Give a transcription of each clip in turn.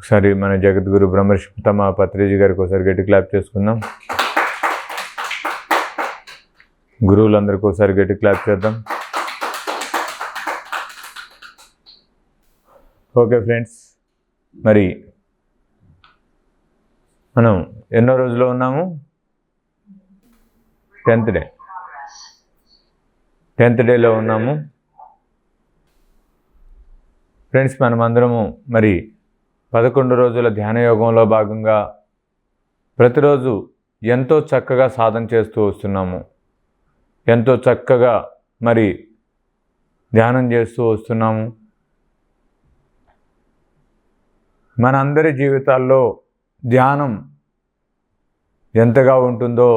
ఒకసారి మన జగద్గురు బ్రహ్మర్షి పితామహ పత్రిజీ గారికి ఒకసారి గట్టి క్లాప్ చేసుకుందాం. గురువులందరికీ ఒకసారి గట్టి క్లాప్ చేద్దాం. ఓకే ఫ్రెండ్స్, మరి మనం ఎన్నో రోజుల్లో ఉన్నాము? 10th డేలో ఉన్నాము ఫ్రెండ్స్. మనమందరము మరి 11 రోజుల ధ్యాన యోగంలో భాగంగా ప్రతిరోజు ఎంతో చక్కగా సాధన చేస్తూ వస్తున్నాము, ఎంతో చక్కగా మరి ధ్యానం చేస్తూ వస్తున్నాము. మనందరి జీవితాల్లో ధ్యానం ఎంతగా ఉంటుందో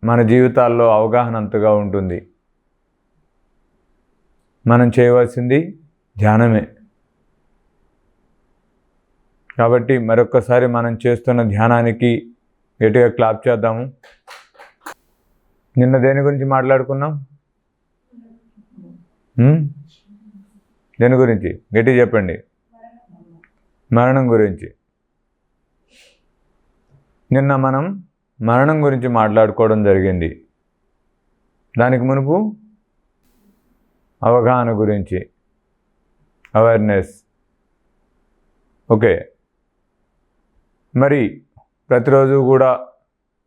మన జీవితాల్లో అవగాహన అంతగా ఉంటుంది. మనం చేయవలసింది ధ్యానమే. కాబట్టి మరొక్కసారి మనం చేస్తున్న ధ్యానానికి గట్టిగా క్లాప్ చేద్దాము. నిన్న దేని గురించి మాట్లాడుకున్నాం? దేని గురించి గట్టిగా చెప్పండి. మరణం గురించి. నిన్న మనం మరణం గురించి మాట్లాడుకోవడం జరిగింది. దానికి మునుపు అవగాహన గురించి, అవేర్నెస్. ఓకే, మరి ప్రతిరోజు కూడా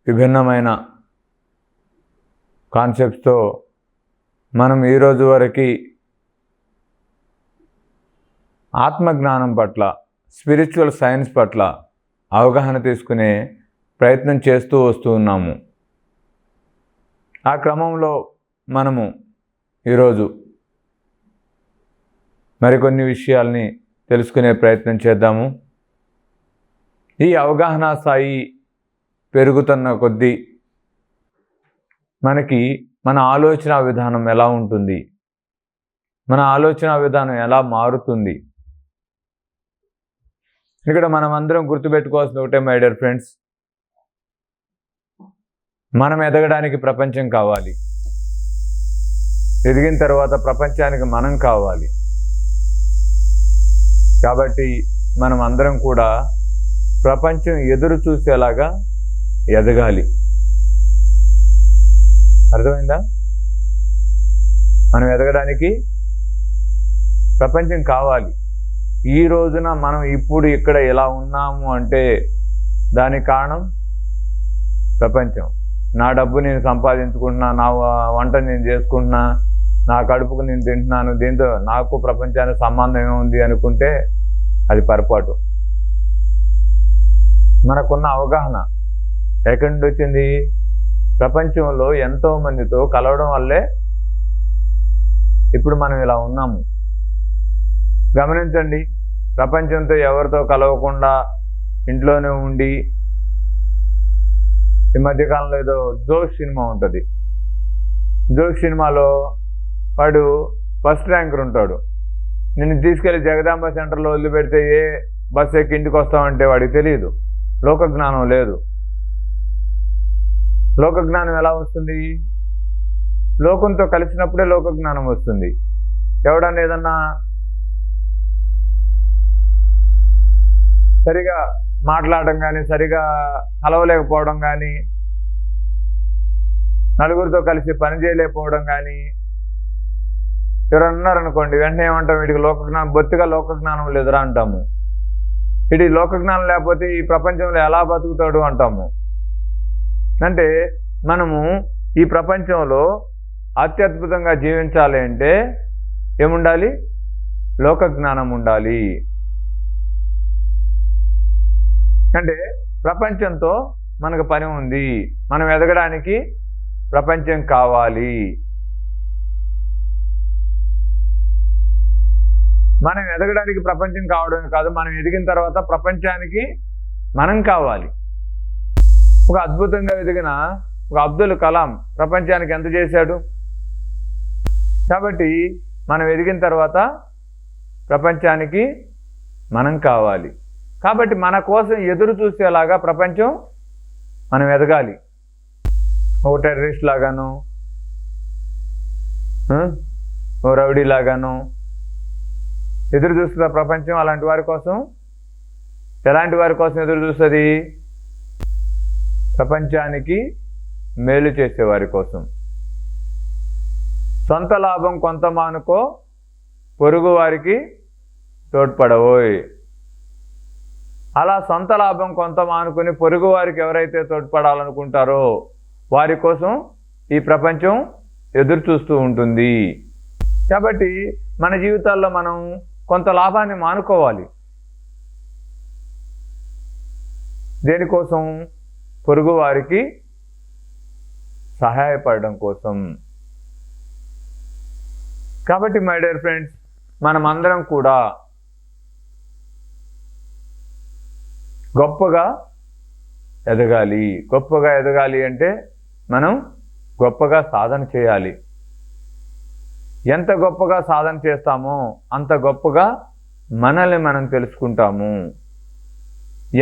విభిన్నమైన కాన్సెప్ట్స్తో మనం ఈరోజు వరకు ఆత్మజ్ఞానం పట్ల, స్పిరిచువల్ సైన్స్ పట్ల అవగాహన తీసుకునే ప్రయత్నం చేస్తూ వస్తూ ఉన్నాము. ఆ క్రమంలో మనము ఈరోజు మరికొన్ని విషయాల్ని తెలుసుకునే ప్రయత్నం చేద్దాము. ఈ అవగాహన స్థాయి పెరుగుతున్న కొద్దీ మనకి మన ఆలోచన విధానం ఎలా ఉంటుంది, మన ఆలోచన విధానం ఎలా మారుతుంది. ఇక్కడ మనం అందరం గుర్తుపెట్టుకోవాల్సిన ఒకటే మై డియర్ ఫ్రెండ్స్, మనం ఎదగడానికి ప్రపంచం కావాలి, ఎదిగిన తర్వాత ప్రపంచానికి మనం కావాలి. కాబట్టి మనం అందరం కూడా ప్రపంచం ఎదురు చూసేలాగా ఎదగాలి. అర్థమైందా? మనం ఎదగడానికి ప్రపంచం కావాలి. ఈ రోజున మనం ఇప్పుడు ఇక్కడ ఎలా ఉన్నాము అంటే దానికి కారణం ప్రపంచం. నా డబ్బు నేను సంపాదించుకుంటున్నా, నా వంట నేను చేసుకుంటున్నా, నా కడుపుకు నేను తింటున్నాను, దీంతో నాకు ప్రపంచానికి సంబంధం ఏముంది అనుకుంటే అది పొరపాటు. మనకున్న అవగాహన ఎక్కడి నుండి వచ్చింది? ప్రపంచంలో ఎంతో మందితో కలవడం వల్లే ఇప్పుడు మనం ఇలా ఉన్నాము. గమనించండి, ప్రపంచంతో ఎవరితో కలవకుండా ఇంట్లోనే ఉండి, ఈ మధ్యకాలంలో ఏదో జోష్ సినిమా ఉంటుంది. జోష్ సినిమాలో వాడు ఫస్ట్ ర్యాంకర్ ఉంటాడు. నిన్ను తీసుకెళ్ళి జగదాంబ సెంటర్లో వదిలిపెడితే ఏ బస్సు ఎక్కి ఇంటికి వస్తామంటే వాడికి తెలియదు, లోకజ్ఞానం లేదు. లోకజ్ఞానం ఎలా వస్తుంది? లోకంతో కలిసినప్పుడే లోకజ్ఞానం వస్తుంది. ఎవడన్నా ఏదన్నా సరిగా మాట్లాడడం కానీ, సరిగా కలవలేకపోవడం కానీ, నలుగురితో కలిసి పని చేయలేకపోవడం కానీ ఎవరన్నా ఉన్నారనుకోండి, వెంటనే ఏమంటాం, వీడికి లోకజ్ఞానం, బొత్తిగా లోకజ్ఞానం లేదురా అంటాము. వీడి లోకజ్ఞానం లేకపోతే ఈ ప్రపంచంలో ఎలా బతుకుతాడు అంటాము. అంటే మనము ఈ ప్రపంచంలో అత్యద్భుతంగా జీవించాలి అంటే ఏముండాలి? లోకజ్ఞానం ఉండాలి. అంటే ప్రపంచంతో మనకు పని ఉంది. మనం ఎదగడానికి ప్రపంచం కావాలి. మనం ఎదగడానికి ప్రపంచం కావడమే కాదు, మనం ఎదిగిన తర్వాత ప్రపంచానికి మనం కావాలి. ఒక అద్భుతంగా ఎదిగిన ఒక అబ్దుల్ కలాం ప్రపంచానికి ఎంత చేశాడు? కాబట్టి మనం ఎదిగిన తర్వాత ప్రపంచానికి మనం కావాలి. కాబట్టి మన కోసం ఎదురు చూసేలాగా ప్రపంచం మనం ఎదగాలి. ఓ టెర్రరిస్ట్ లాగాను, ఓ రౌడీ లాగాను ఎదురు చూస్తున్న ప్రపంచం అలాంటి వారి కోసం ఎలాంటి వారి కోసం ఎదురు చూస్తుంది? ప్రపంచానికి మేలు చేసేవారి కోసం. సొంత లాభం కొంత మానుకో, పొరుగు వారికి తోడ్పడవోయ్. అలా సొంత లాభం కొంత మానుకొని పొరుగు వారికి ఎవరైతే తోడ్పడాలనుకుంటారో వారి కోసం ఈ ప్రపంచం ఎదురు చూస్తూ ఉంటుంది. కాబట్టి మన జీవితాల్లో మనం కొంత లాభాన్ని మానుకోవాలి. దేనికోసం? పొరుగు వారికి సహాయపడడం కోసం. కాబట్టి మై డియర్ ఫ్రెండ్స్, మనమందరం కూడా గొప్పగా ఎదగాలి. గొప్పగా ఎదగాలి అంటే మనం గొప్పగా సాధన చేయాలి. ఎంత గొప్పగా సాధన చేస్తామో అంత గొప్పగా మనల్ని మనం తెలుసుకుంటాము.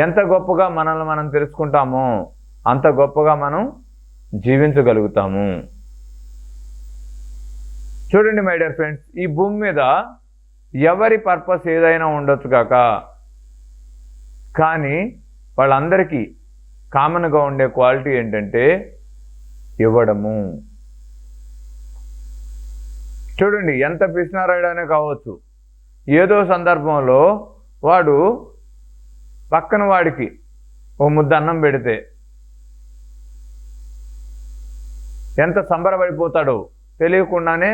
ఎంత గొప్పగా మనల్ని మనం తెలుసుకుంటామో అంత గొప్పగా మనం జీవించగలుగుతాము. చూడండి మై డియర్ ఫ్రెండ్స్, ఈ భూమి మీద ఎవరి పర్పస్ ఏదైనా ఉండొచ్చు కాక, కానీ వాళ్ళందరికీ కామన్గా ఉండే క్వాలిటీ ఏంటంటే ఇవ్వడము. చూడండి, ఎంత పిసినారాయడనే కావచ్చు, ఏదో సందర్భంలో వాడు పక్కన వాడికి ఓ ముద్ద అన్నం పెడితే ఎంత సంబరపడిపోతాడో తెలియకుండానే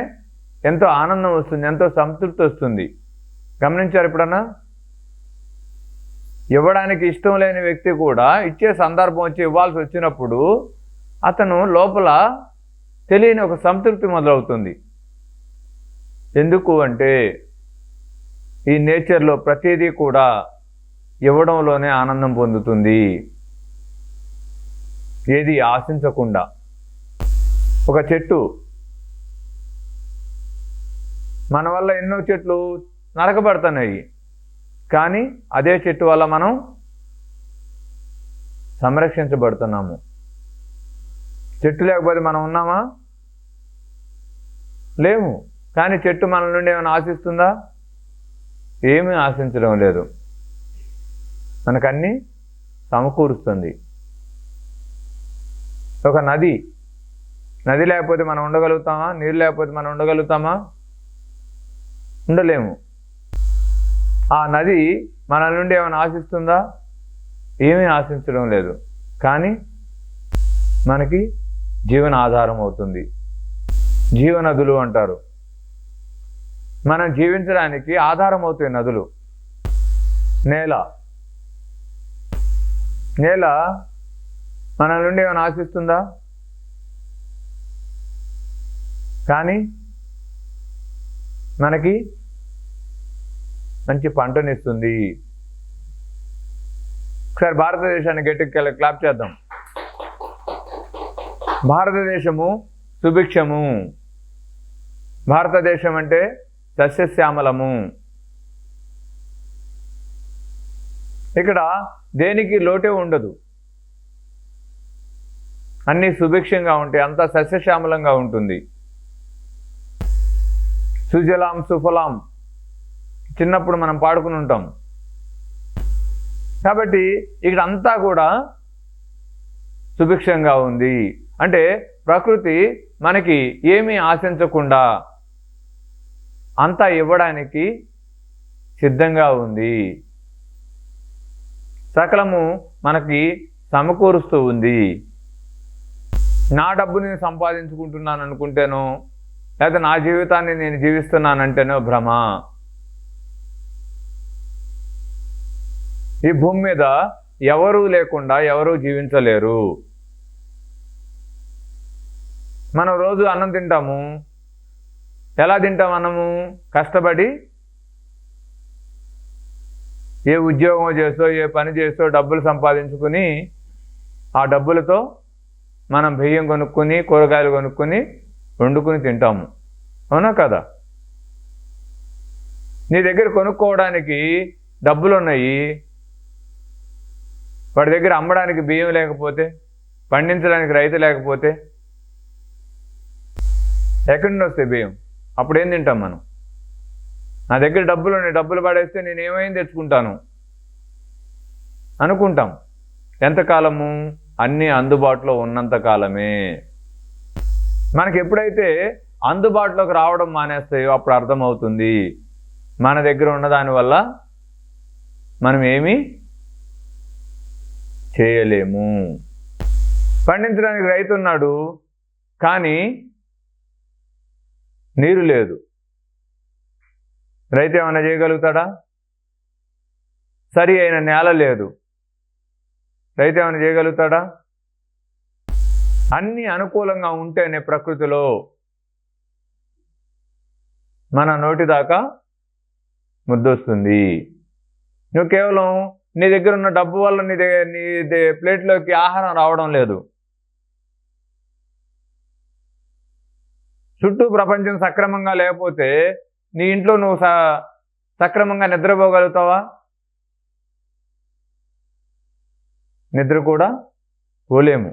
ఎంతో ఆనందం వస్తుంది, ఎంతో సంతృప్తి వస్తుంది. గమనించారు ఎప్పుడన్నా? ఇవ్వడానికి ఇష్టం లేని వ్యక్తి కూడా ఇచ్చే సందర్భం వచ్చి ఇవ్వాల్సి వచ్చినప్పుడు అతను లోపల తెలియని ఒక సంతృప్తి మొదలవుతుంది. ఎందుకు అంటే ఈ నేచర్లో ప్రతిదీ కూడా ఇవ్వడంలోనే ఆనందం పొందుతుంది, ఏది ఆశించకుండా. ఒక చెట్టు, మన వల్ల ఎన్నో చెట్లు నరకబడుతున్నాయి, కానీ అదే చెట్టు వల్ల మనం సంరక్షించబడుతున్నాము. చెట్టు లేకపోతే మనం ఉన్నామా? లేము. కానీ చెట్టు మన నుండి ఏమైనా ఆశిస్తుందా? ఏమీ ఆశించడం లేదు, మనకన్నీ సమకూరుస్తుంది. ఒక నది లేకపోతే మనం ఉండగలుగుతామా? నీరు లేకపోతే మనం ఉండగలుగుతామా? ఉండలేము. ఆ నది మన నుండి ఏమైనా ఆశిస్తుందా? ఏమీ ఆశించడం లేదు, కానీ మనకి జీవన ఆధారం అవుతుంది. జీవనదులు అంటారు. మనం జీవించడానికి ఆధారం అవుతాయి నదులు. నేల మన నుండి ఏమైనా ఆశిస్తుందా? కానీ మనకి మంచి పంటనిస్తుంది. ఒకసారి భారతదేశాన్ని గట్టికి క్లాప్ చేద్దాం. భారతదేశము సుభిక్షము. భారతదేశం అంటే సస్యశ్యామలము. ఇక్కడ దేనికి లోటే ఉండదు, అన్నీ సుభిక్షంగా ఉంటాయి, అంతా సస్యశ్యామలంగా ఉంటుంది. సుజలాం సుఫలాం చిన్నప్పుడు మనం పాడుకుని ఉంటాం. కాబట్టి ఇక్కడ అంతా కూడా సుభిక్షంగా ఉంది. అంటే ప్రకృతి మనకి ఏమీ ఆశించకుండా అంతా ఇవ్వడానికి సిద్ధంగా ఉంది. సకలము మనకి సమకూరుస్తూ ఉంది. నా డబ్బు నేను సంపాదించుకుంటున్నాను అనుకుంటేనో, లేదా నా జీవితాన్ని నేను జీవిస్తున్నానంటేనో భ్రమ. ఈ భూమి మీద ఎవరూ లేకుండా ఎవరూ జీవించలేరు. మనం రోజు అన్నం తింటాము. ఎలా తింటాం అన్నము? కష్టపడి ఏ ఉద్యోగం చేస్తూ, ఏ పని చేస్తూ డబ్బులు సంపాదించుకుని ఆ డబ్బులతో మనం బియ్యం కొనుక్కొని, కూరగాయలు కొనుక్కొని వండుకుని తింటాము. అవునా కదా? నీ దగ్గర కొనుక్కోవడానికి డబ్బులు ఉన్నాయి, వాడి దగ్గర అమ్మడానికి బియ్యం లేకపోతే, పండించడానికి రైతు లేకపోతే ఎక్కడి నుండి వస్తాయి బియ్యం? అప్పుడు ఏం తింటాం మనం? నా దగ్గర డబ్బులు ఉన్నాయి, డబ్బులు పడేస్తే నేను ఏమైనా తెచ్చుకుంటాను. అనుకుంటాం. ఎంతకాలము? అన్నీ అందుబాటులో ఉన్నంత కాలమే. మనకి ఎప్పుడైతే అందుబాటులోకి రావడం మానేస్తాయో అప్పుడు అర్థమవుతుంది మన దగ్గర ఉన్న దానివల్ల మనం ఏమీ చేయలేము. పండించడానికి రైతు ఉన్నాడు, కానీ నీరు లేదు. రైతు ఏమైనా చేయగలుగుతాడా? సరి అయిన నేల లేదు. రైతు ఏమైనా చేయగలుగుతాడా? అన్నీ అనుకూలంగా ఉంటేనే ప్రకృతిలో మన నోటి దాకా ముద్దొస్తుంది. నువ్వు కేవలం నీ దగ్గర ఉన్న డబ్బు వల్ల నీ ప్లేట్లోకి ఆహారం రావడం లేదు. చుట్టూ ప్రపంచం సక్రమంగా లేకపోతే నీ ఇంట్లో నువ్వు సక్రమంగా నిద్రపోగలుగుతావా? నిద్ర కూడా పోలేము.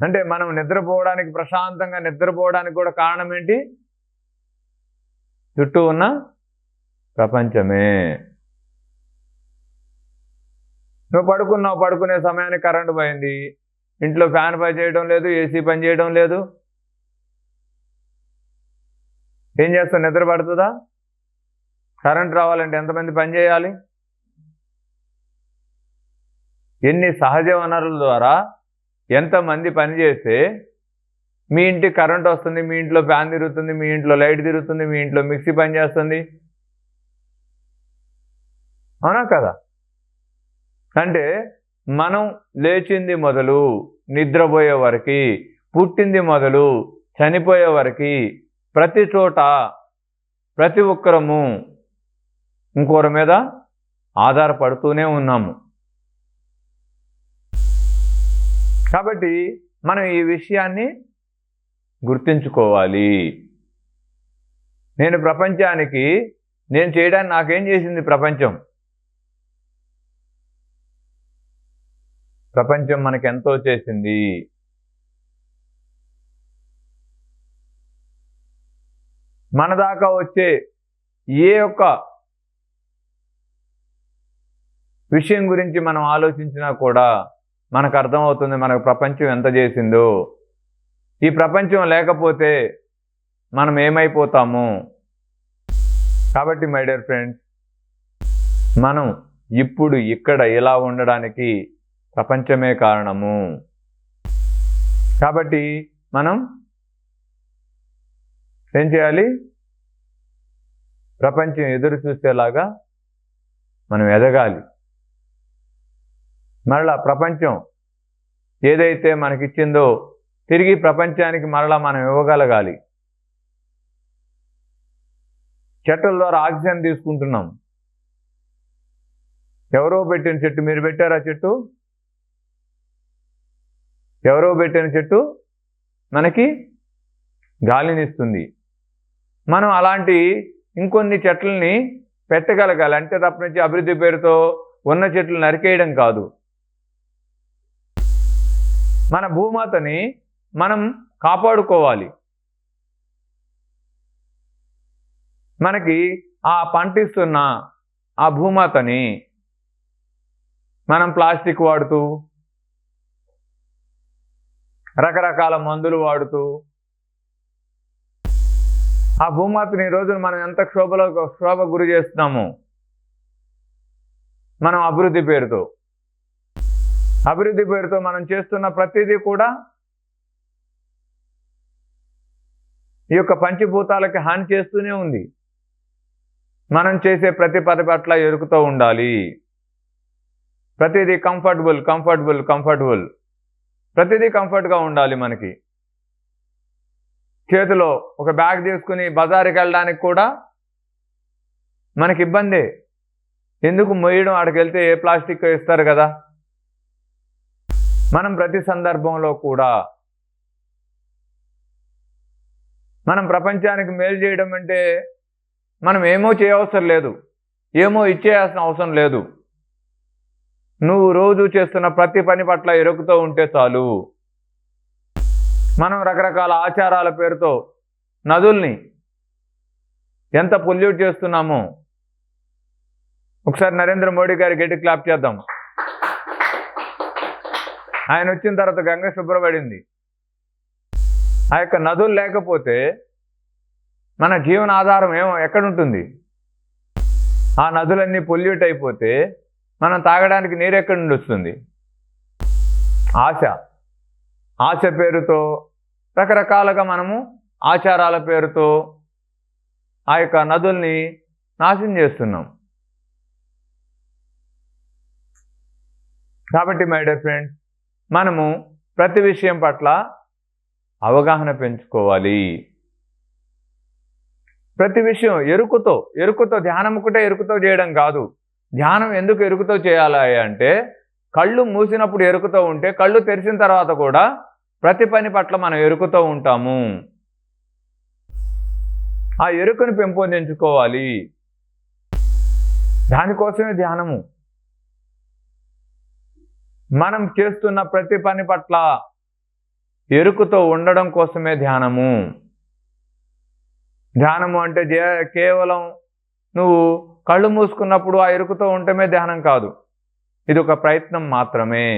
అంటే మనం నిద్రపోవడానికి, ప్రశాంతంగా నిద్రపోవడానికి కూడా కారణం ఏంటి? చుట్టూ ఉన్న ప్రపంచమే. నువ్వు పడుకున్నావు, పడుకునే సమయానికి కరెంటు పోయింది, ఇంట్లో ఫ్యాన్ పని చేయడం లేదు, ఏసీ పని చేయడం లేదు, ఏం చేస్తావు? నిద్ర పడుతుందా? కరెంట్ రావాలంటే ఎంతమంది పని చేయాలి? ఎన్ని సహజ వనరుల ద్వారా ఎంతమంది పని చేస్తే మీ ఇంటికి కరెంట్ వస్తుంది, మీ ఇంట్లో ఫ్యాన్ తిరుగుతుంది, మీ ఇంట్లో లైట్ తిరుగుతుంది, మీ ఇంట్లో మిక్సీ పని చేస్తుంది. అవునా కదా? అంటే మనం లేచింది మొదలు నిద్రపోయే వరకు, పుట్టింది మొదలు చనిపోయే వరకు ప్రతి చోట ప్రతి ఒక్కరము ఇంకొకరి మీద ఆధారపడుతూనే ఉన్నాము. కాబట్టి మనం ఈ విషయాన్ని గుర్తుంచుకోవాలి. నేను ప్రపంచానికి, నేను చేయడానికి నాకేం చేసింది ప్రపంచం? ప్రపంచం మనకి ఎంతో చేసింది. మన దాకా వచ్చే ఏ ఒక్క విషయం గురించి మనం ఆలోచించినా కూడా మనకు అర్థమవుతుంది మనకు ప్రపంచం ఎంత చేసిందో. ఈ ప్రపంచం లేకపోతే మనం ఏమైపోతాము? కాబట్టి మై డియర్ ఫ్రెండ్స్, మనం ఇప్పుడు ఇక్కడ ఇలా ఉండడానికి ప్రపంచమే కారణము. కాబట్టి మనం ఏం చేయాలి? ప్రపంచం ఎదురు చూసేలాగా మనం ఎదగాలి. మరలా ప్రపంచం ఏదైతే మనకిచ్చిందో తిరిగి ప్రపంచానికి మరలా మనం ఇవ్వగలగాలి. చెట్ల ద్వారా ఆక్సిజన్ తీసుకుంటున్నాం. ఎవరో పెట్టిన చెట్టు, మీరు పెట్టారా చెట్టు? ఎవరో పెట్టిన చెట్టు మనకి గాలినిస్తుంది. మనం అలాంటి ఇంకొన్ని చెట్లని పెట్టగలగాలి. అంటే తప్పనించి అభివృద్ధి పేరుతో ఉన్న చెట్లు నరికేయడం కాదు. మన భూమాతని మనం కాపాడుకోవాలి. మనకి ఆ పంటిస్తున్న ఆ భూమాతని మనం ప్లాస్టిక్ వాడుతూ, రకరకాల మందులు వాడుతూ ఆ భూమాతని ఈ రోజున మనం ఎంత క్షోభ గురి చేస్తున్నాము. మనం అభివృద్ధి పేరుతో మనం చేస్తున్న ప్రతిదీ కూడా ఈ యొక్క పంచభూతాలకి హాని చేస్తూనే ఉంది. మనం చేసే ప్రతి పని పట్ల ఎరుకుతూ ఉండాలి. ప్రతిదీ కంఫర్టబుల్, ప్రతిదీ కంఫర్ట్గా ఉండాలి. మనకి చేతిలో ఒక బ్యాగ్ తీసుకుని బజారుకి వెళ్ళడానికి కూడా మనకి ఇబ్బందే. ఎందుకు మోయడం? ఆడికి వెళ్తే ఏ ప్లాస్టిక్ ఇస్తారు కదా. మనం ప్రతి సందర్భంలో కూడా మనం ప్రపంచానికి మేలు చేయడం అంటే మనం ఏమో చేయవసరం లేదు, ఏమో ఇచ్చేయాల్సిన అవసరం లేదు. నువ్వు రోజు చేస్తున్న ప్రతి పని పట్ల ఎరుకుతూ ఉంటే చాలు. మనం రకరకాల ఆచారాల పేరుతో నదుల్ని ఎంత పొల్యూట్ చేస్తున్నామో, ఒకసారి నరేంద్ర మోడీ గారి గట్టి క్లాప్ చేద్దాం. ఆయన వచ్చిన తర్వాత గంగ శుభ్రపడింది. ఆ యొక్క నదులు లేకపోతే మన జీవన ఆధారం ఎక్కడుంటుంది? ఆ నదులన్నీ పొల్యూట్ అయిపోతే మనం తాగడానికి నీరు ఎక్కడి నుండి వస్తుంది? ఆశ పేరుతో రకరకాలుగా మనము ఆచారాల పేరుతో ఆ యొక్క నదుల్ని నాశనం చేస్తున్నాం. కాబట్టి మై డియర్ ఫ్రెండ్స్, మనము ప్రతి విషయం పట్ల అవగాహన పెంచుకోవాలి. ప్రతి విషయం ఎరుకుతో ధ్యానం ఒకటే ఎరుకుతో చేయడం కాదు. ధ్యానం ఎందుకు ఎరుకుతో చేయాలి అంటే, కళ్ళు మూసినప్పుడు ఎరుకుతో ఉంటే కళ్ళు తెరిచిన తర్వాత కూడా ప్రతి పని పట్ల మనం ఎరుకుతో ఉంటాము. ఆ ఎరుకను పెంపొందించుకోవాలి. దానికోసమే ధ్యానము. మనం చేస్తున్న ప్రతి పని పట్ల ఎరుకుతో ఉండడం కోసమే ధ్యానము. ధ్యానము అంటే కేవలం నువ్వు కళ్ళు మూసుకున్నప్పుడు ఆ ఎరుకుతో ఉండటమే ధ్యానం కాదు. ఇది ఒక ప్రయత్నం మాత్రమే.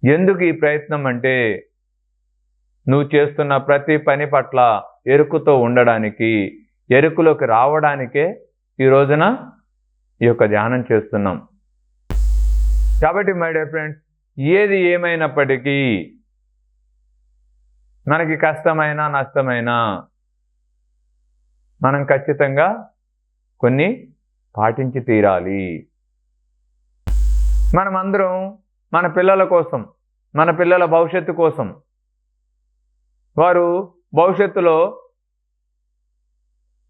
ఎందుకు ఈ ప్రయత్నం అంటే, నువ్వు చేస్తున్న ప్రతి పని పట్ల ఎరుకుతో ఉండడానికి, ఎరుకులోకి రావడానికే ఈ రోజున ఈ యొక్క ధ్యానం చేస్తున్నాం. కాబట్టి మై డియర్ ఫ్రెండ్స్, ఏది ఏమైనప్పటికీ మనకి కష్టమైనా నష్టమైనా మనం ఖచ్చితంగా కొన్ని పాటించి తీరాలి. మనమందరం మన పిల్లల కోసం, మన పిల్లల భవిష్యత్తు కోసం, వారు భవిష్యత్తులో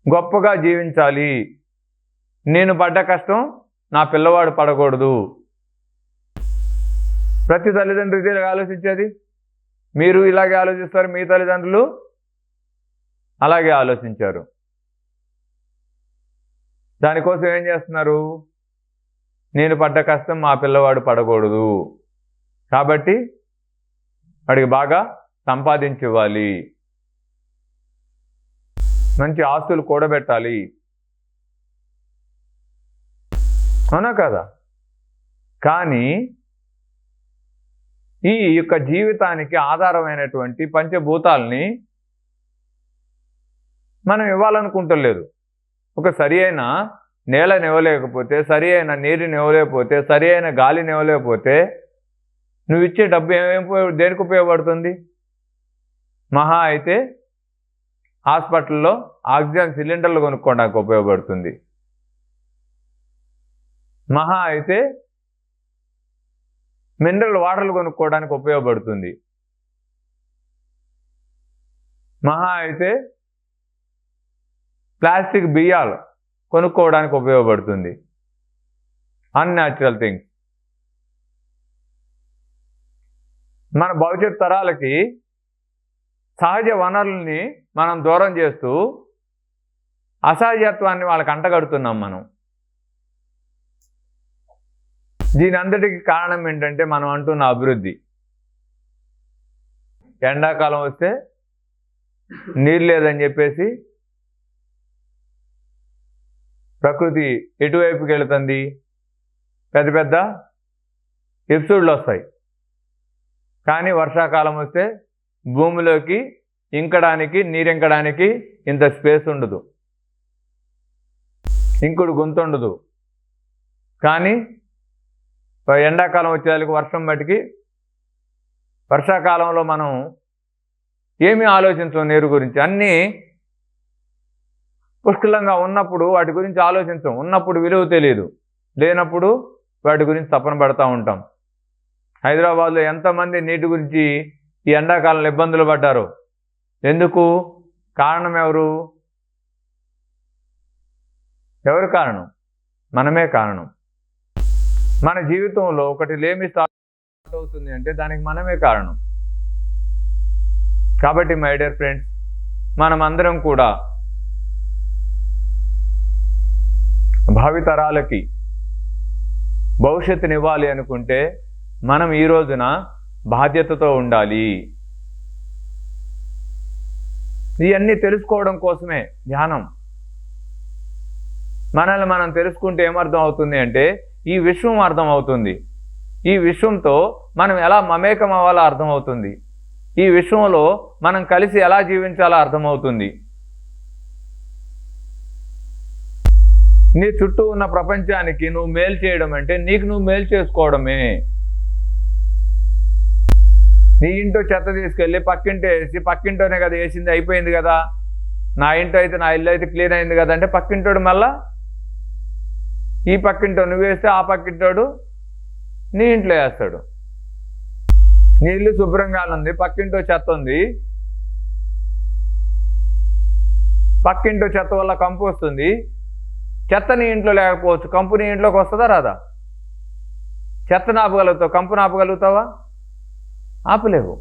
గొప్పగా జీవించాలి. నేను పడ్డ కష్టం నా పిల్లవాడు పడకూడదు. ప్రతి తల్లిదండ్రులు ఇదే ఆలోచించేది. మీరు ఇలాగే ఆలోచిస్తారు, మీ తల్లిదండ్రులు అలాగే ఆలోచించారు. దానికోసం ఏం చేస్తున్నారు? నేను పడ్డ కష్టం మా పిల్లవాడు పడకూడదు, కాబట్టి వాడికి బాగా సంపాదించి ఇవ్వాలి, మంచి ఆస్తులు కూడబెట్టాలి. అవునా కదా? కానీ ఈ యొక్క జీవితానికి ఆధారమైనటువంటి పంచభూతాలని మనం ఇవ్వాలనుకుంటలేదు. ఒక సరి అయిన నేలని ఇవ్వలేకపోతే, సరి అయిన నీరుని ఇవ్వలేకపోతే, సరి అయిన గాలిని ఇవ్వలేకపోతే నువ్వు ఇచ్చే డబ్బు దేనికి ఉపయోగపడుతుంది? మహా అయితే హాస్పిటల్లో ఆక్సిజన్ సిలిండర్లు కొనుక్కోవడానికి ఉపయోగపడుతుంది. మహా అయితే మినరల్ వాటర్లు కొనుక్కోవడానికి ఉపయోగపడుతుంది. మహా అయితే ప్లాస్టిక్ బియ్యాలు కొనుక్కోవడానికి ఉపయోగపడుతుంది. Unnatural things. మన భవిష్యత్ తరాలకి సహజ వనరుల్ని మనం దూరం చేస్తూ అసహజత్వాన్ని వాళ్ళకి అంటగడుతున్నాం మనం. దీని అందరికీ కారణం ఏంటంటే, మనం అంటున్న అభివృద్ధి. ఎండాకాలం వస్తే నీరు లేదని చెప్పేసి ప్రకృతి ఎటువైపుకి వెళుతుంది? పెద్ద పెద్ద ఎపిసోడ్లు వస్తాయి. కానీ వర్షాకాలం వస్తే భూమిలోకి ఇంకడానికి, నీరింకడానికి ఇంత స్పేస్ ఉండదు, ఇంకుడు గుంత ఉండదు. కానీ ఎండాకాలం వచ్చేదానికి వర్షం బట్టికి, వర్షాకాలంలో మనం ఏమీ ఆలోచించం నీరు గురించి. అన్నీ పుష్కలంగా ఉన్నప్పుడు వాటి గురించి ఆలోచించం. ఉన్నప్పుడు విలువ తెలియదు, లేనప్పుడు వాటి గురించి తపన పడుతూ ఉంటాం. హైదరాబాద్లో ఎంతమంది నీటి గురించి ఈ ఎండాకాలంలో ఇబ్బందులు పడ్డారు? ఎందుకు? కారణం ఎవరు? ఎవరు కారణం? మనమే కారణం. మన జీవితంలో ఒకటి లేమి స్టార్ట్ అవుతుంది అంటే దానికి మనమే కారణం. కాబట్టి మై డియర్ ఫ్రెండ్స్, మనమందరం కూడా భావితరాలకి భవిష్యత్తునివ్వాలి అనుకుంటే మనం ఈ రోజున బాధ్యతతో ఉండాలి. ఇవన్నీ తెలుసుకోవడం కోసమే ధ్యానం. మనల్ని మనం తెలుసుకుంటే ఏమర్థం అవుతుంది అంటే ఈ విశ్వం అర్థం అవుతుంది. ఈ విశ్వంతో మనం ఎలా మమేకం అవ్వాలో అర్థమవుతుంది. ఈ విశ్వంలో మనం కలిసి ఎలా జీవించాలో అర్థమవుతుంది. నీ చుట్టూ ఉన్న ప్రపంచానికి నువ్వు మేలు చేయడం అంటే నీకు నువ్వు మేలు చేసుకోవడమే. నీ ఇంట్లో చెత్త తీసుకెళ్ళి పక్కింటో వేసి, పక్కింటోనే కదా వేసింది, అయిపోయింది కదా, నా ఇంట్లో అయితే నా ఇల్లు అయితే క్లీన్ అయింది కదా అంటే పక్కింటోడు మళ్ళా ఈ పక్కింటో నువ్వు వేస్తే ఆ పక్కింటోడు నీ ఇంట్లో వేస్తాడు. నీ ఇల్లు శుభ్రంగా ఉంది, పక్కింటో చెత్త ఉంది, పక్కింటో చెత్త వల్ల కంపు వస్తుంది. చెత్త నీ ఇంట్లో లేకపోవచ్చు, కంపు నీ ఇంట్లోకి వస్తుందా రాదా? చెత్తను ఆపగలుగుతావు, కంపును ఆపగలుగుతావా? ఆపలేవు.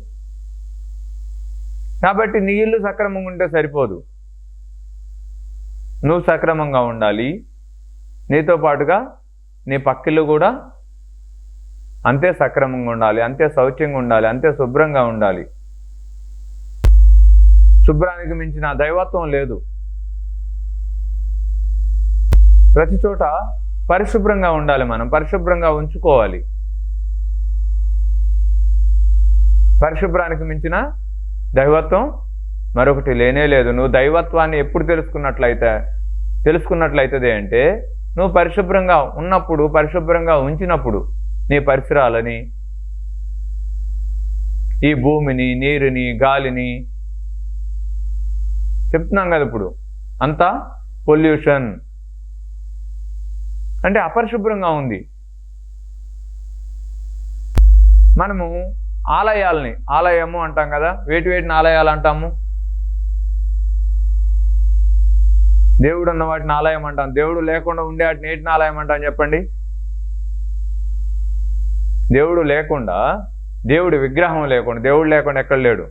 కాబట్టి నీ ఇల్లు సక్రమంగా ఉంటే సరిపోదు, నువ్వు సక్రమంగా ఉండాలి. నీతో పాటుగా నీ పక్కిల్లు కూడా అంతే సక్రమంగా ఉండాలి, అంతే శౌచ్యంగా ఉండాలి, అంతే శుభ్రంగా ఉండాలి. శుభ్రానికి మించిన దైవత్వం లేదు. ప్రతి చోట పరిశుభ్రంగా ఉండాలి, మనం పరిశుభ్రంగా ఉంచుకోవాలి. పరిశుభ్రానికి మించిన దైవత్వం మరొకటి లేనే లేదు. నువ్వు దైవత్వాన్ని ఎప్పుడు తెలుసుకున్నట్లయితే అంటే నువ్వు పరిశుభ్రంగా ఉన్నప్పుడు, పరిశుభ్రంగా ఉంచినప్పుడు నీ పరిసరాలని, ఈ భూమిని, నీరుని, గాలిని చెప్తున్నాం కదా ఇప్పుడు, అంతా పొల్యూషన్ అంటే అపరిశుభ్రంగా ఉంది. మనము ఆలయాల్ని ఆలయము అంటాం కదా, వేటిని ఆలయాలు అంటాము? దేవుడు ఉన్న వాటిని ఆలయం అంటాం, దేవుడు లేకుండా ఉండే వాటిని ఏటిని ఆలయం అంటాం చెప్పండి? దేవుడు లేకుండా, దేవుడి విగ్రహం లేకుండా, దేవుడు లేకుండా ఎక్కడ లేడు.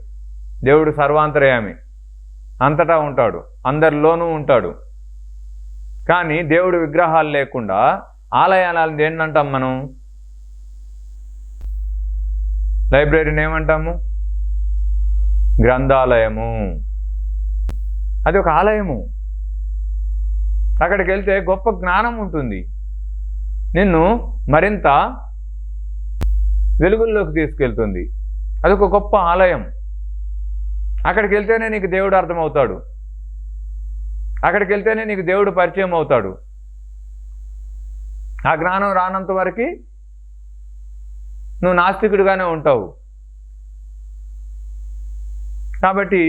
దేవుడు సర్వాంతర్యామి, అంతటా ఉంటాడు, అందరిలోనూ ఉంటాడు. కానీ దేవుడి విగ్రహాలు లేకుండా ఆలయాలను ఏంటంటాం మనం? లైబ్రరీని ఏమంటాము? గ్రంథాలయము. అది ఒక ఆలయము. అక్కడికి వెళ్తే గొప్ప జ్ఞానం ఉంటుంది, నిన్ను మరింత వెలుగుల్లోకి తీసుకెళ్తుంది. అదొక గొప్ప ఆలయం. అక్కడికి వెళ్తేనే నీకు దేవుడు అర్థమవుతాడు, అక్కడికి వెళ్తేనే నీకు దేవుడు పరిచయం అవుతాడు. ఆ జ్ఞానం రానంత వరకు నువ్వు నాస్తికుడిగానే ఉంటావు. కాబట్టి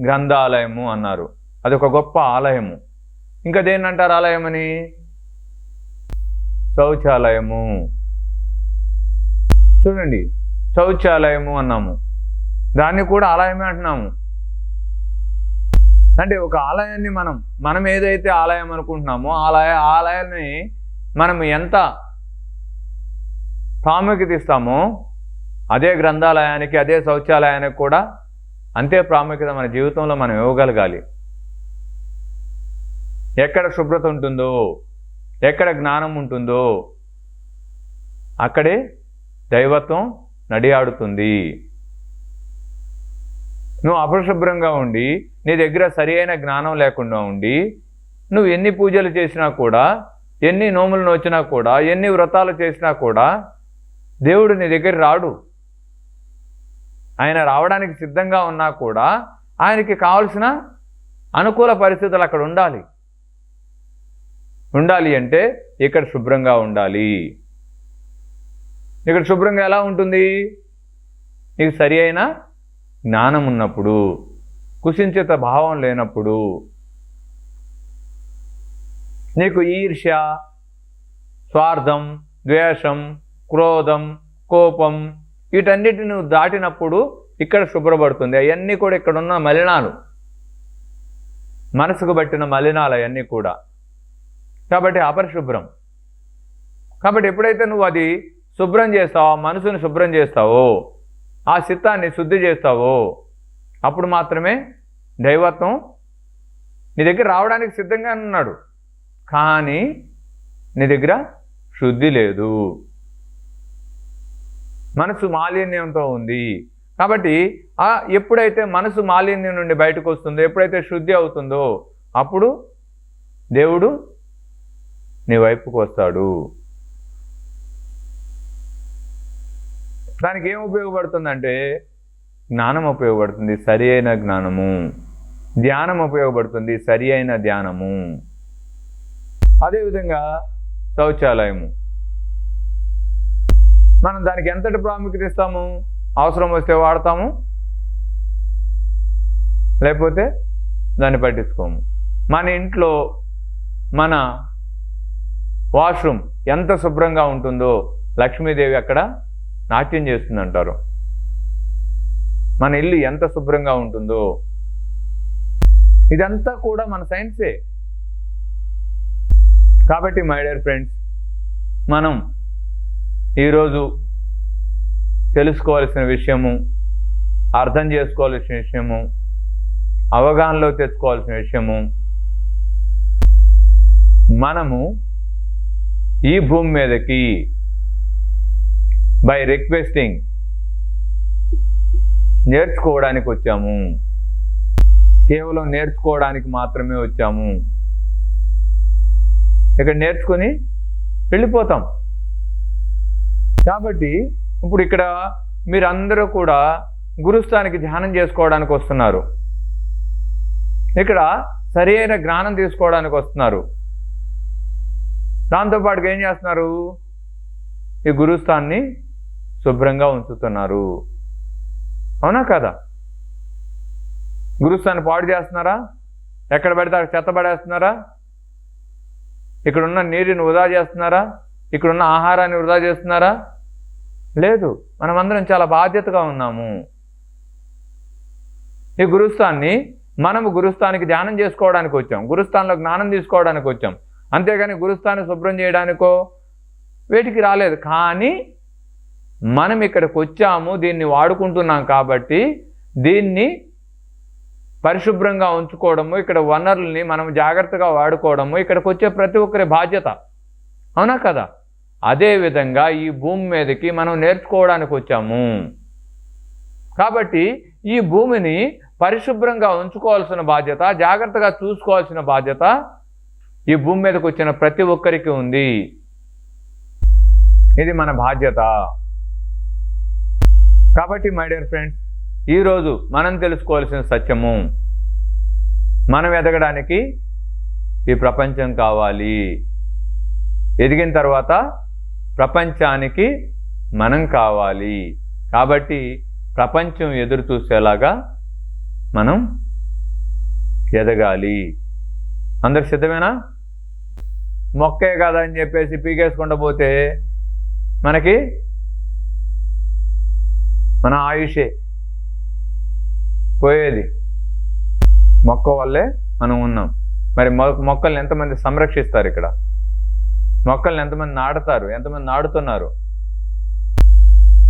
గ్రంథాలయము అన్నారు, అదొక గొప్ప ఆలయము. ఇంకా దేన్ని అంటారు ఆలయమని? శౌచాలయము. చూడండి, శౌచాలయము అన్నాము, దాన్ని కూడా ఆలయమే అంటున్నాము. అంటే ఒక ఆలయాన్ని మనం ఏదైతే ఆలయం అనుకుంటున్నామో ఆలయాన్ని మనం ఎంత ప్రాముఖ్యత ఇస్తామో అదే గ్రంథాలయానికి, అదే శౌచాలయానికి కూడా అంతే ప్రాముఖ్యత మన జీవితంలో మనం ఇవ్వగలగాలి. ఎక్కడ శుభ్రత ఉంటుందో, ఎక్కడ జ్ఞానం ఉంటుందో అక్కడే దైవత్వం నడియాడుతుంది. నువ్వు అపరిశుభ్రంగా ఉండి, నీ దగ్గర సరి అయిన జ్ఞానం లేకుండా ఉండి, నువ్వు ఎన్ని పూజలు చేసినా కూడా, ఎన్ని నోములు నోచినా కూడా, ఎన్ని వ్రతాలు చేసినా కూడా దేవుడు నీ దగ్గర రాడు. ఆయన రావడానికి సిద్ధంగా ఉన్నా కూడా ఆయనకి కావలసిన అనుకూల పరిస్థితులు అక్కడ ఉండాలి. అంటే ఇక్కడ శుభ్రంగా ఉండాలి. ఇక్కడ శుభ్రంగా ఎలా ఉంటుంది? నీకు సరి అయిన జ్ఞానం ఉన్నప్పుడు, కుసించిత భావం లేనప్పుడు, నీకు ఈర్ష్య, స్వార్థం, ద్వేషం, క్రోధం, కోపం వీటన్నిటిని నువ్వు దాటినప్పుడు ఇక్కడ శుభ్రపడుతుంది. అవన్నీ కూడా ఇక్కడ ఉన్న మలినాలు, మనసుకు పట్టిన మలినాలు అవన్నీ కూడా. కాబట్టి అపరిశుభ్రం. కాబట్టి ఎప్పుడైతే నువ్వు అది శుభ్రం చేస్తావో, మనసుని శుభ్రం చేస్తావో, ఆ చిత్తాన్ని శుద్ధి చేస్తావో, అప్పుడు మాత్రమే దైవత్వం నీ దగ్గర రావడానికి సిద్ధంగా ఉన్నాడు. కానీ నీ దగ్గర శుద్ధి లేదు, మనసు మాలిన్యంతో ఉంది. కాబట్టి ఎప్పుడైతే మనసు మాలిన్యం నుండి బయటకు వస్తుందో, ఎప్పుడైతే శుద్ధి అవుతుందో, అప్పుడు దేవుడు నీ వైపుకు వస్తాడు. దానికి ఏం ఉపయోగపడుతుందంటే జ్ఞానం ఉపయోగపడుతుంది, సరి అయిన జ్ఞానము. ధ్యానం ఉపయోగపడుతుంది, సరి అయిన ధ్యానము. అదేవిధంగా శౌచాలయము, మనం దానికి ఎంతటి ప్రాముఖ్యత ఇస్తాము? అవసరం వస్తే వాడతాము, లేకపోతే దాన్ని పట్టించుకోము. మన ఇంట్లో మన వాష్రూమ్ ఎంత శుభ్రంగా ఉంటుందో లక్ష్మీదేవి అక్కడ నాట్యం చేస్తుందంటారు. మన ఇల్లు ఎంత శుభ్రంగా ఉంటుందో, ఇదంతా కూడా మన సైన్సే. కాబట్టి మై డియర్ ఫ్రెండ్స్, మనం ఈరోజు తెలుసుకోవాల్సిన విషయము, అర్థం చేసుకోవాల్సిన విషయము, అవగాహనలో తెచ్చుకోవాల్సిన విషయము, మనము ఈ భూమి మీదకి బై రిక్వెస్టింగ్ నేర్చుకోవడానికి వచ్చాము. కేవలం నేర్చుకోవడానికి మాత్రమే వచ్చాము. ఇక్కడ నేర్చుకుని వెళ్ళిపోతాం. కాబట్టి ఇప్పుడు ఇక్కడ మీరందరూ కూడా గురుస్థానికి ధ్యానం చేసుకోవడానికి వస్తున్నారు. ఇక్కడ సరి అయిన జ్ఞానం తీసుకోవడానికి వస్తున్నారు. దాంతోపాటుగా ఏం చేస్తున్నారు? ఈ గురుస్థాన్ని శుభ్రంగా ఉంచుతున్నారు. అవునా కదా? గురుస్థాన్ని పాడు చేస్తున్నారా? ఎక్కడ పడితే అక్కడ చెత్త పడేస్తున్నారా? ఇక్కడున్న నీరుని వృధా చేస్తున్నారా? ఇక్కడున్న ఆహారాన్ని వృధా చేస్తున్నారా? లేదు. మనమందరం చాలా బాధ్యతగా ఉన్నాము. ఈ గురుస్థాన్ని మనము గురుస్థానికి ధ్యానం చేసుకోవడానికి వచ్చాం, గురుస్థానంలో జ్ఞానం తీసుకోవడానికి వచ్చాం. అంతేగాని గురుస్థాన్ని శుభ్రం చేయడానికో వేటికి రాలేదు. కానీ మనం ఇక్కడికి వచ్చాము, దీన్ని వాడుకుంటున్నాం. కాబట్టి దీన్ని పరిశుభ్రంగా ఉంచుకోవడము, ఇక్కడ వనరుల్ని మనం జాగ్రత్తగా వాడుకోవడము ఇక్కడికి వచ్చే ప్రతి ఒక్కరి బాధ్యత. అవునా కదా? అదేవిధంగా ఈ భూమి మీదకి మనం నేర్చుకోవడానికి వచ్చాము. కాబట్టి ఈ భూమిని పరిశుభ్రంగా ఉంచుకోవాల్సిన బాధ్యత, జాగ్రత్తగా చూసుకోవాల్సిన బాధ్యత ఈ భూమి మీదకి వచ్చిన ప్రతి ఒక్కరికి ఉంది. ఇది మన బాధ్యత. కాబట్టి మై డియర్ ఫ్రెండ్స్, ఈరోజు మనం తెలుసుకోవాల్సిన సత్యము, మనం ఎదగడానికి ఈ ప్రపంచం కావాలి. ఎదిగిన తర్వాత ప్రపంచానికి మనం కావాలి. కాబట్టి ప్రపంచం ఎదురు చూసేలాగా మనం ఎదగాలి. అందరు సిద్ధమేనా? మొక్కే కదా అని చెప్పేసి పీకేసుకుంటూ పోతే మనకి మన ఆయుషే పోయేది. మొక్క వల్లే మనం ఉన్నాం. మరి మొక్కల్ని ఎంతమంది సంరక్షిస్తారు? ఇక్కడ మొక్కల్ని ఎంతమంది నాటుతారు? ఎంతమంది నాటుతున్నారు?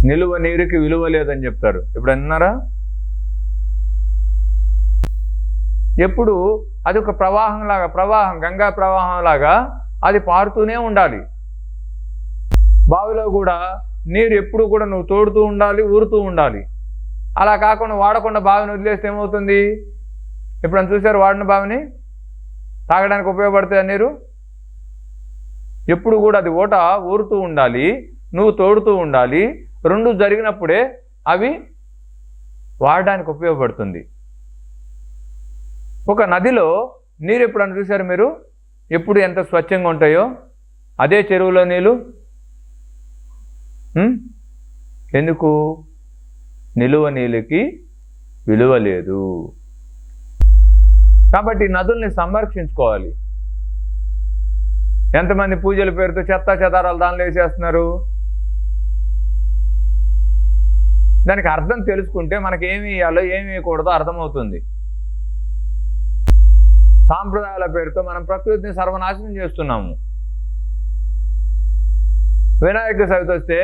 నిలువ నీరుకి విలువ లేదని చెప్తారు. ఇప్పుడు అన్నారా? ఎప్పుడు అది ఒక ప్రవాహంలాగా, గంగా ప్రవాహంలాగా అది పారుతూనే ఉండాలి. బావిలో కూడా నీరు ఎప్పుడు కూడా నువ్వు తోడుతూ ఉండాలి, ఊరుతూ ఉండాలి. అలా కాకుండా వాడకుండా బావిని వదిలేస్తే ఏమవుతుంది? ఎప్పుడైనా చూసారు వాడిన బావిని? తాగడానికి ఉపయోగపడుతుంది నీరు? ఎప్పుడు కూడా అది ఓట ఊరుతూ ఉండాలి, నువ్వు తోడుతూ ఉండాలి. రెండు జరిగినప్పుడే అవి వాడడానికి ఉపయోగపడుతుంది. ఒక నదిలో నీరు ఎప్పుడన్నా చూసారు మీరు? ఎప్పుడు ఎంత స్వచ్ఛంగా ఉంటాయో అదే చెరువులో నీళ్ళు ఎందుకు? నిలువ నీళ్ళకి విలువ లేదు. కాబట్టి నదుల్ని సంరక్షించుకోవాలి. ఎంతమంది పూజల పేరుతో చెత్త చెదారాలు దానిలో వేసేస్తున్నారు? దానికి అర్థం తెలుసుకుంటే మనకి ఏమి ఇవ్వాలో ఏమి ఇవ్వకూడదో అర్థమవుతుంది. సాంప్రదాయాల పేరుతో మనం ప్రకృతిని సర్వనాశనం చేస్తున్నాము. వినాయక చవితి వస్తే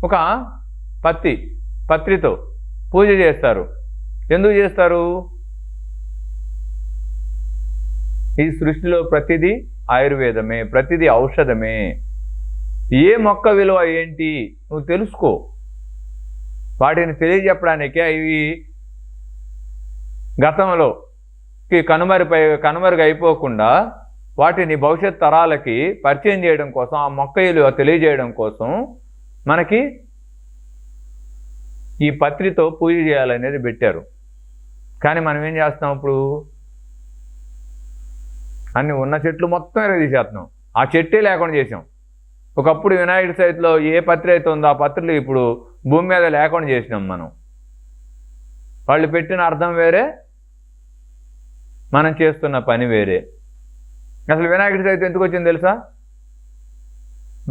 ఒక పత్రితో పూజ చేస్తారు. ఎందుకు చేస్తారు? ఈ సృష్టిలో ప్రతిదీ ఆయుర్వేదమే, ప్రతిదీ ఔషధమే. ఏ మొక్క విలువ ఏంటి నువ్వు తెలుసుకో. వాటిని తెలియజెప్పడానికే ఇవి గతంలో కనుమరుగు అయిపోకుండా వాటిని భవిష్యత్ తరాలకి పరిచయం చేయడం కోసం, ఆ మొక్క విలువ తెలియజేయడం కోసం మనకి ఈ పత్రితో పూజ చేయాలనేది పెట్టారు. కానీ మనం ఏం చేస్తున్నాం, ఇప్పుడు అన్ని ఉన్న చెట్లు మొత్తం ఎరగదీసేస్తున్నాం, ఆ చెట్టే లేకుండా చేసాం. ఒకప్పుడు వినాయకుడి సైతులో ఏ పత్రి అయితే ఉందో ఆ పత్రులు ఇప్పుడు భూమి మీద లేకుండా చేసినాం మనం. వాళ్ళు పెట్టిన అర్థం వేరే, మనం చేస్తున్న పని వేరే. అసలు వినాయకుడి సైతం ఎందుకు వచ్చింది తెలుసా?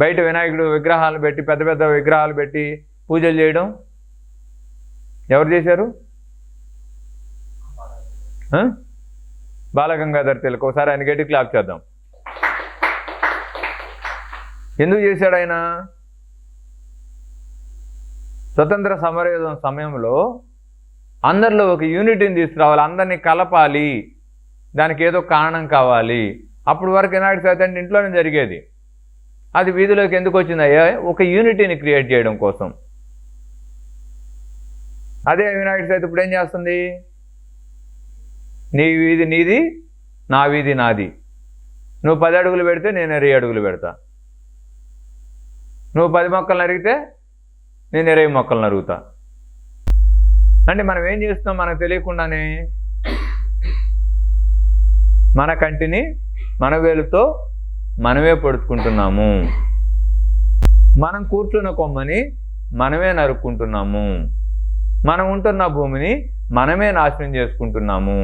బయట వినాయకుడు విగ్రహాలు పెట్టి, పెద్ద పెద్ద విగ్రహాలు పెట్టి పూజలు చేయడం ఎవరు చేశారు? బాలగంగాధర్ తిలక్. ఒకసారి ఆయన గట్టి క్లాప్ చేద్దాం. ఎందుకు చేశాడు ఆయన? స్వతంత్ర సమరయోధం సమయంలో అందరిలో ఒక యూనిటీని తీసుకురావాలి, అందరినీ కలపాలి, దానికి ఏదో కారణం కావాలి. అప్పుడు వరకు వినాయకుడి చవితి అంటే ఇంట్లోనే జరిగేది, అది వీధిలోకి ఎందుకు వచ్చిందయ్యా? ఒక యూనిటీని క్రియేట్ చేయడం కోసం. అదే వినాయకుడి చవితి ఇప్పుడు ఏం చేస్తుంది? నీ వీధి నీది, నా వీధి నాది. నువ్వు 10 అడుగులు పెడితే నేను 20 అడుగులు పెడతా. నువ్వు 10 మొక్కలు నరిగితే నేను 20 మొక్కలు నరుగుతా. అంటే మనం ఏం చేస్తున్నాం? మనకు తెలియకుండానే మన కంటిని మన వేలుతో మనమే పొడుచుకుంటున్నాము. మనం కూర్చున్న కొమ్మని మనమే నరుక్కుంటున్నాము. మనం ఉంటున్న భూమిని మనమే నాశనం చేసుకుంటున్నాము.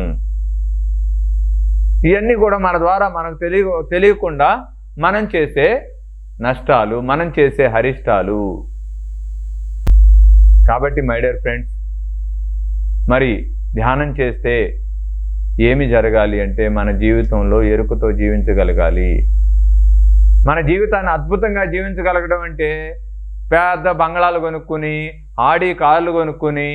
ఇవన్నీ కూడా మన ద్వారా మనకు తెలియకుండా మనం చేసే నష్టాలు, మనం చేసే హరిష్టాలు. కాబట్టి మై డియర్ ఫ్రెండ్స్, మరి ధ్యానం చేస్తే ఏమి జరగాలి అంటే మన జీవితంలో ఎరుకతో జీవించగలగాలి. మన జీవితాన్ని అద్భుతంగా జీవించగలగడం అంటే పెద్ద బంగళాలు కొనుక్కుని, ఆడి కార్లు కొనుక్కుని,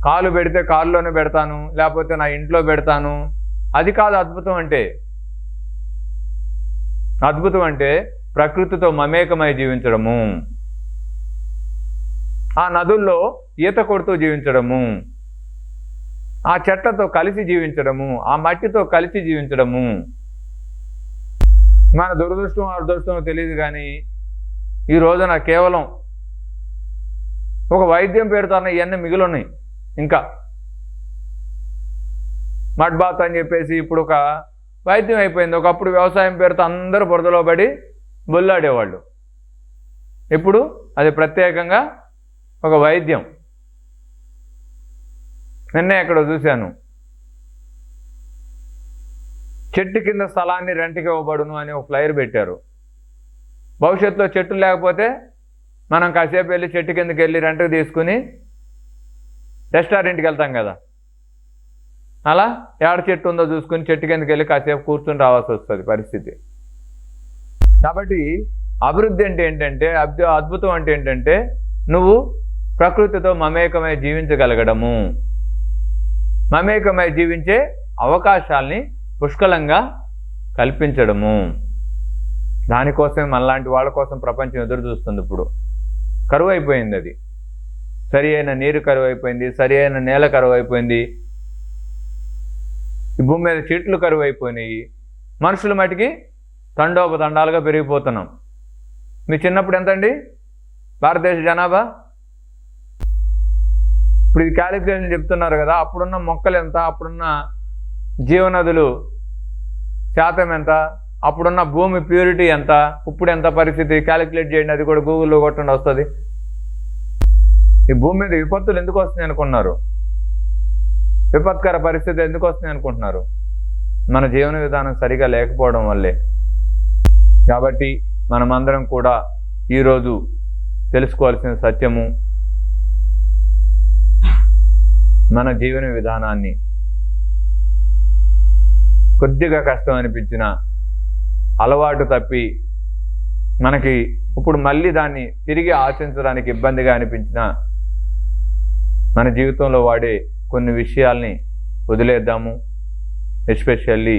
కాలు పెడితే కారులోనే పెడతాను, లేకపోతే నా ఇంట్లో పెడతాను, అది కాదు అద్భుతం అంటే. అద్భుతం అంటే ప్రకృతితో మమేకమై జీవించడము, ఆ నదుల్లో ఈత కొడుతూ జీవించడము, ఆ చెట్లతో కలిసి జీవించడము, ఆ మట్టితో కలిసి జీవించడము. మన దురదృష్టం అదృష్టం తెలియదు కానీ ఈ రోజున కేవలం ఒక వైద్యం పేరుతోనే ఇవన్నీ మిగిలిన్నాయి. ఇంకా మడ్ బాత్ అని చెప్పేసి ఇప్పుడు ఒక వైద్యం అయిపోయింది. ఒకప్పుడు వ్యవసాయం పేరుతో అందరూ బురదలో పడి బొల్లాడేవాళ్ళు, ఇప్పుడు అది ప్రత్యేకంగా ఒక వైద్యం. నిన్నే ఎక్కడో చూశాను, చెట్టు కింద స్థలాన్ని రెంట్కి ఇవ్వబడును అని ఒక ఫ్లైర్ పెట్టారు. భవిష్యత్తులో చెట్టు లేకపోతే మనం కాసేపు వెళ్ళి చెట్టు కిందకి వెళ్ళి రెంట్కి తీసుకుని రెస్టారెంట్కి వెళ్తాం కదా, అలా ఏడ చెట్టు ఉందో చూసుకుని చెట్టు కిందకి వెళ్ళి కాసేపు కూర్చుని రావాల్సి వస్తుంది పరిస్థితి. కాబట్టి అభివృద్ధి అంటే ఏంటంటే, అద్భుతం అంటే ఏంటంటే నువ్వు ప్రకృతితో మమేకమై జీవించగలగడము, మమేకమై జీవించే అవకాశాల్ని పుష్కలంగా కల్పించడము. దానికోసమే మనలాంటి వాళ్ళ కోసం ప్రపంచం ఎదురు చూస్తుంది. ఇప్పుడు కరువు అయిపోయింది, అది సరి అయిన నీరు కరువు అయిపోయింది, సరి అయిన నేల కరువు అయిపోయింది, ఈ భూమి మీద చెట్లు కరువు అయిపోయినాయి, మనుషుల మటుకి తండోపతండాలుగా పెరిగిపోతున్నాం. మీ చిన్నప్పుడు ఎంతండి భారతదేశ జనాభా? ఇప్పుడు ఇది క్యాలిక్యులేషన్ చెప్తున్నారు కదా, అప్పుడున్న మొక్కలు ఎంత, అప్పుడున్న జీవనదులు శాతం ఎంత, అప్పుడున్న భూమి ప్యూరిటీ ఎంత, ఇప్పుడు ఎంత పరిస్థితి క్యాలిక్యులేట్ చేయండి. అది కూడా గూగుల్లో కొట్టండి వస్తుంది. ఈ భూమి మీద విపత్తులు ఎందుకు వస్తున్నాయి అనుకున్నారు? విపత్కర పరిస్థితి ఎందుకు వస్తున్నాయి అనుకుంటున్నారు? మన జీవన విధానం సరిగా లేకపోవడం వల్లే. కాబట్టి మనమందరం కూడా ఈరోజు తెలుసుకోవాల్సిన సత్యము, మన జీవన విధానాన్ని కొద్దిగా కష్టం అనిపించిన, అలవాటు తప్పి మనకి ఇప్పుడు మళ్ళీ దాన్ని తిరిగి ఆచరించడానికి ఇబ్బందిగా అనిపించిన మన జీవితంలో వాడే కొన్ని విషయాల్ని వదిలేద్దాము. ఎస్పెషల్లీ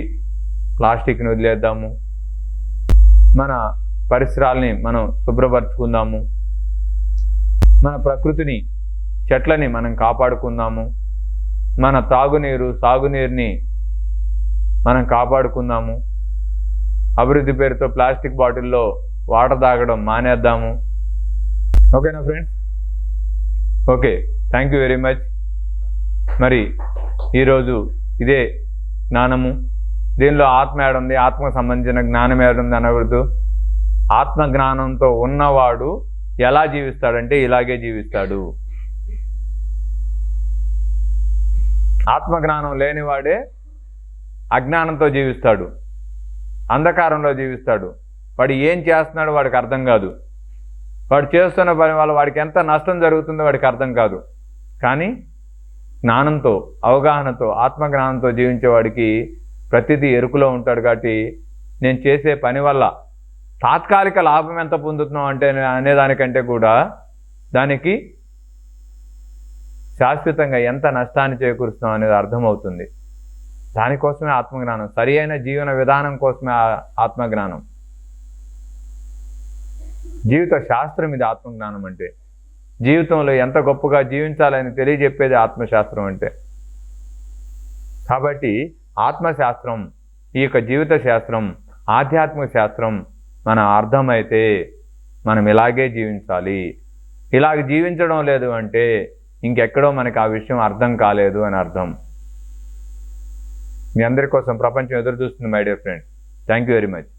ప్లాస్టిక్ని వదిలేద్దాము, మన పరిసరాల్ని మనం శుభ్రపరచుకుందాము, మన ప్రకృతిని చెట్లని మనం కాపాడుకుందాము, మన తాగునీరు సాగునీరుని మనం కాపాడుకుందాము. అభివృద్ధి పేరుతో ప్లాస్టిక్ బాటిల్లో వాటర్ తాగడం మానేద్దాము. ఓకేనా friends? Okay, thank you very much. మరి ఈరోజు ఇదే జ్ఞానము. దీనిలో ఆత్మ ఏడుంది, ఆత్మకు సంబంధించిన జ్ఞానం ఏడుంది అనకూడదు. ఆత్మ జ్ఞానంతో ఉన్నవాడు ఎలా జీవిస్తాడంటే ఇలాగే జీవిస్తాడు. ఆత్మజ్ఞానం లేనివాడే అజ్ఞానంతో జీవిస్తాడు, అంధకారంలో జీవిస్తాడు. వాడు ఏం చేస్తున్నాడో వాడికి అర్థం కాదు. వాడు చేస్తున్న పని వల్ల వాడికి ఎంత నష్టం జరుగుతుందో వాడికి అర్థం కాదు. కానీ జ్ఞానంతో, అవగాహనతో, ఆత్మజ్ఞానంతో జీవించేవాడికి ప్రతిదీ ఎరుకులో ఉంటాడు. కాబట్టి నేను చేసే పని వల్ల తాత్కాలిక లాభం ఎంత పొందుతున్నాం అంటే అనేదానికంటే కూడా దానికి శాశ్వతంగా ఎంత నష్టాన్ని చేకూరుస్తున్నాం అనేది అర్థమవుతుంది. దానికోసమే ఆత్మజ్ఞానం, సరి అయిన జీవన విధానం కోసమే ఆత్మజ్ఞానం. జీవిత శాస్త్రం ఇది ఆత్మజ్ఞానం అంటే. జీవితంలో ఎంత గొప్పగా జీవించాలని తెలియజెప్పేది ఆత్మశాస్త్రం అంటే. కాబట్టి ఆత్మశాస్త్రం, ఈ యొక్క జీవిత శాస్త్రం, ఆధ్యాత్మిక శాస్త్రం మన అర్థమైతే మనం ఇలాగే జీవించాలి. ఇలాగ జీవించడం లేదు అంటే ఇంకెక్కడో మనకి ఆ విషయం అర్థం కాలేదు అని అర్థం. మీ అందరి కోసం ప్రపంచం ఎదురు చూస్తుంది my dear friends. Thank you very much.